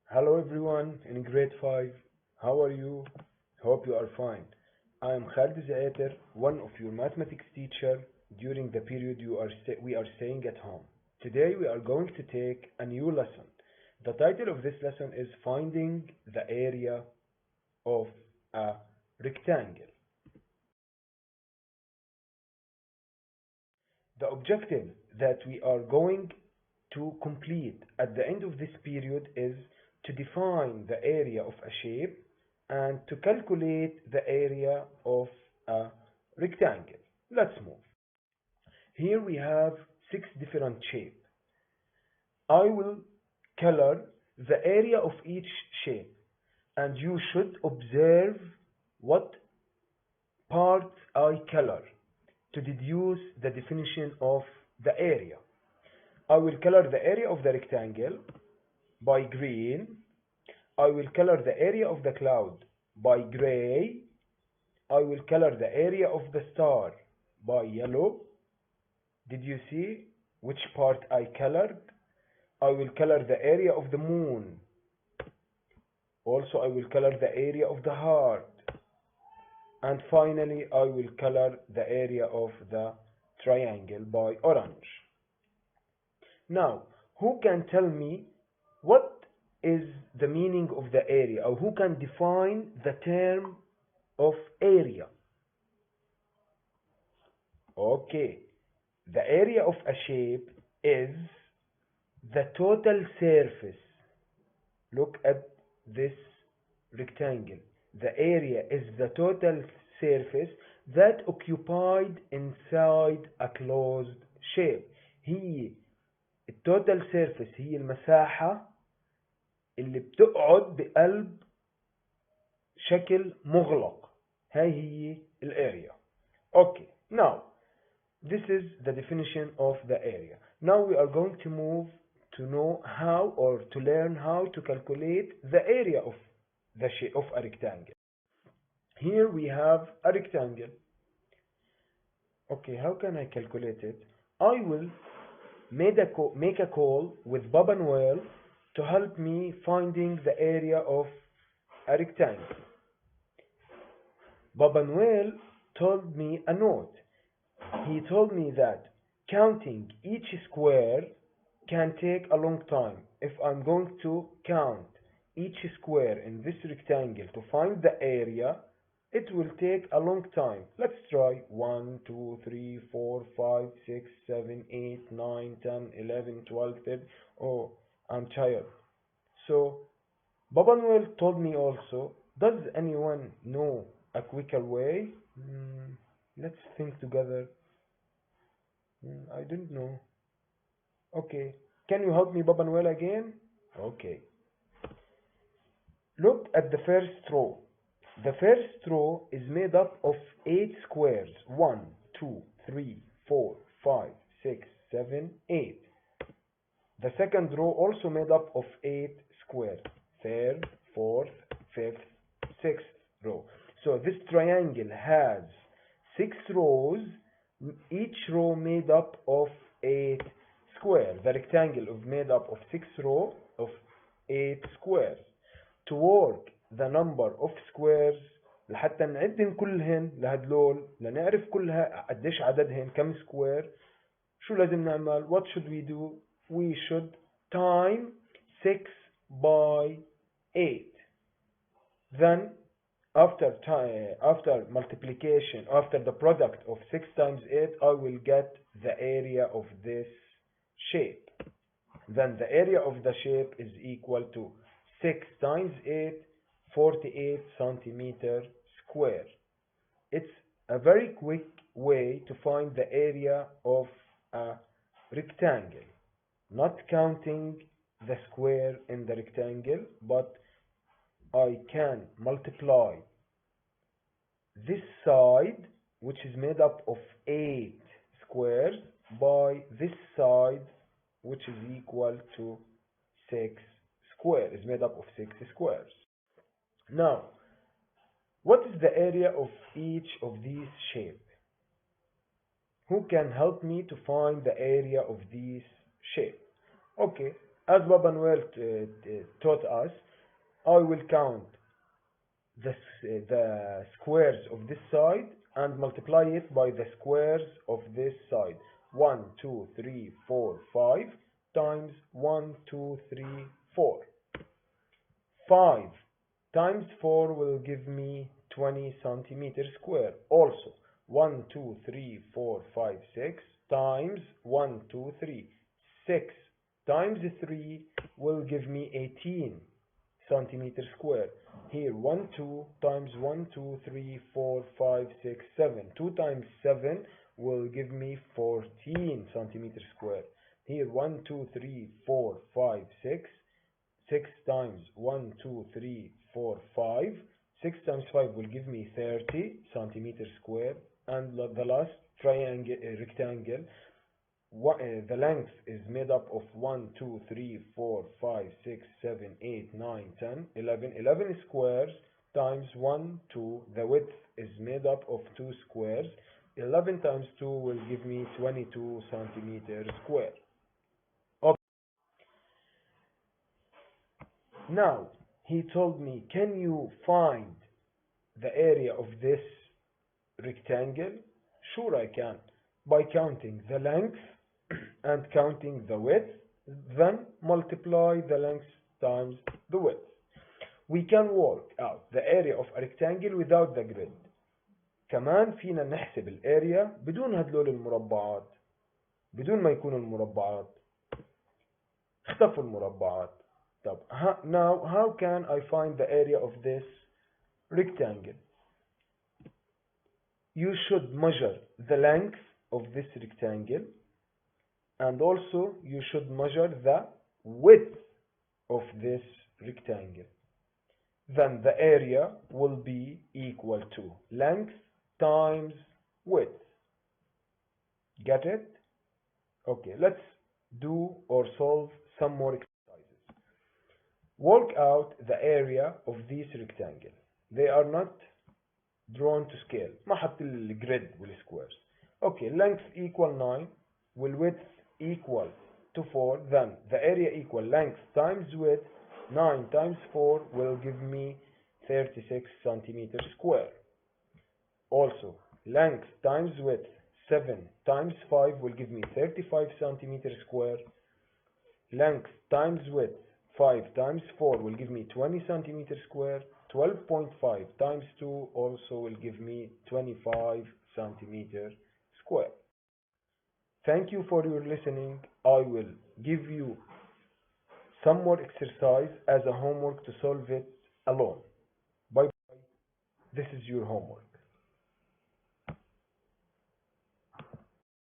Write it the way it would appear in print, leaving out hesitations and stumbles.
Hello everyone in grade 5. How are you? Hope you are fine. I am Khalid Zaater, one of your mathematics teacher during the period we are staying at home. Today we are going to take a new lesson. The title of this lesson is Finding the Area of a Rectangle. The objective that we are going to complete at the end of this period is to define the area of a shape and to calculate the area of a rectangle. Let's move. Here we have six different shapes. I will color the area of each shape and you should observe what part I color to deduce the definition of the area. I will color the area of the rectangle by green. I will color the area of the cloud by gray. I will color the area of the star by yellow. Did you see which part I colored? I will color the area of the moon. Also, I will color the area of the heart. And finally, I will color the area of the triangle by orange. Now, who can tell me what is the meaning of the area, or who can define the term of area? Okay, the area of a shape is the total surface. Look at this rectangle. The area is the total surface that occupied inside a closed shape. هي التوتال سيرفيس هي المساحة اللي بتقعد بقلب شكل مغلق. هاي هي الاريا. Okay, now this is the definition of the area. Now we are going to move to know how, or to learn how to calculate the area of the shape of a rectangle. Here we have a rectangle. Okay, how can I calculate it? I will make a call with Baba Noel to help me finding the area of a rectangle. Baba Noel told me a note. He told me that counting each square can take a long time. If I'm going to count each square in this rectangle to find the area, it will take a long time. Let's try 1, 2, 3, 4, 5, 6, 7, 8, 9, 10, 11, 12, 13. Oh, I'm tired. So, Baba Noel told me also, does anyone know a quicker way? Let's think together. I don't know. Okay. Can you help me, Baba Noel, again? Okay. Look at the first row. The first row is made up of 8 squares. 1, 2, 3, 4, 5, 6, 7, 8. The second row also made up of 8 squares. Third, fourth, fifth, sixth row. So this triangle has 6 rows, each row made up of 8 squares. The rectangle is made up of 6 rows of 8 squares. To work the number of squares لحتى نعدهم كلهن لهدلول لنعرف كلها قديش عددهن كم سكوير. شو لازم نعمل؟ What should we do? We should time 6 by 8. Then after multiplication, after the product of 6 times 8, I will get the area of this shape. Then the area of the shape is equal to 6 times 8, 48 centimeter square. It's a very quick way to find the area of a rectangle, not counting the square in the rectangle, but I can multiply this side, which is made up of 8 squares, by this side, which is equal to 6 square, is made up of 6 squares. Now, what is the area of each of these shapes? Who can help me to find the area of these shapes? Okay, As Baba Noel taught us, I will count the squares of this side and multiply it by the squares of this side. 1, 2, 3, 4, 5 times 1, 2, 3, 4. 5 times 4 will give me 20 centimeters square. Also, 1, 2, 3, 4, 5, 6 times 1, 2, 3. 6 times 3 will give me 18 centimeter square. Here 1, 2 times 1, 2, 3, 4, 5, 6, 7. 2 times 7 will give me 14 centimeter square. Here 1, 2, 3, 4, 5, 6. 6 times 1, 2, 3, 4, 5. 6 times 5 will give me 30 centimeter square. And the last triangle, rectangle, the length is made up of 1, 2, 3, 4, 5, 6, 7, 8, 9, 10, 11. 11 squares times 1, 2. The width is made up of 2 squares. 11 times 2 will give me 22 centimeters square. Okay. Now, he told me, can you find the area of this rectangle? Sure I can. By counting the length and counting the width, then multiply the length times the width. We can work out the area of a rectangle without the grid. كمان فينا نحسب الاريا بدون هدول المربعات. بدون ما يكون المربعات اختفوا المربعات. طب now how can I find the area of this rectangle? You should measure the length of this rectangle, and also you should measure the width of this rectangle. Then the area will be equal to length times width. Get it? Okay, let's do or solve some more exercises. Work out the area of this rectangle. They are not drawn to scale. ما حط الجريد والسكويرز. Okay, length equal 9, width equal to 4, then the area equal length times width. 9 times 4 will give me 36 centimeters square. Also, length times width, 7 times 5 will give me 35 centimeters square. Length times width, 5 times 4 will give me 20 centimeters square. 12.5 times 2 also will give me 25 centimeters square. Thank you for your listening. I will give you some more exercise as a homework to solve it alone. Bye bye. This is your homework.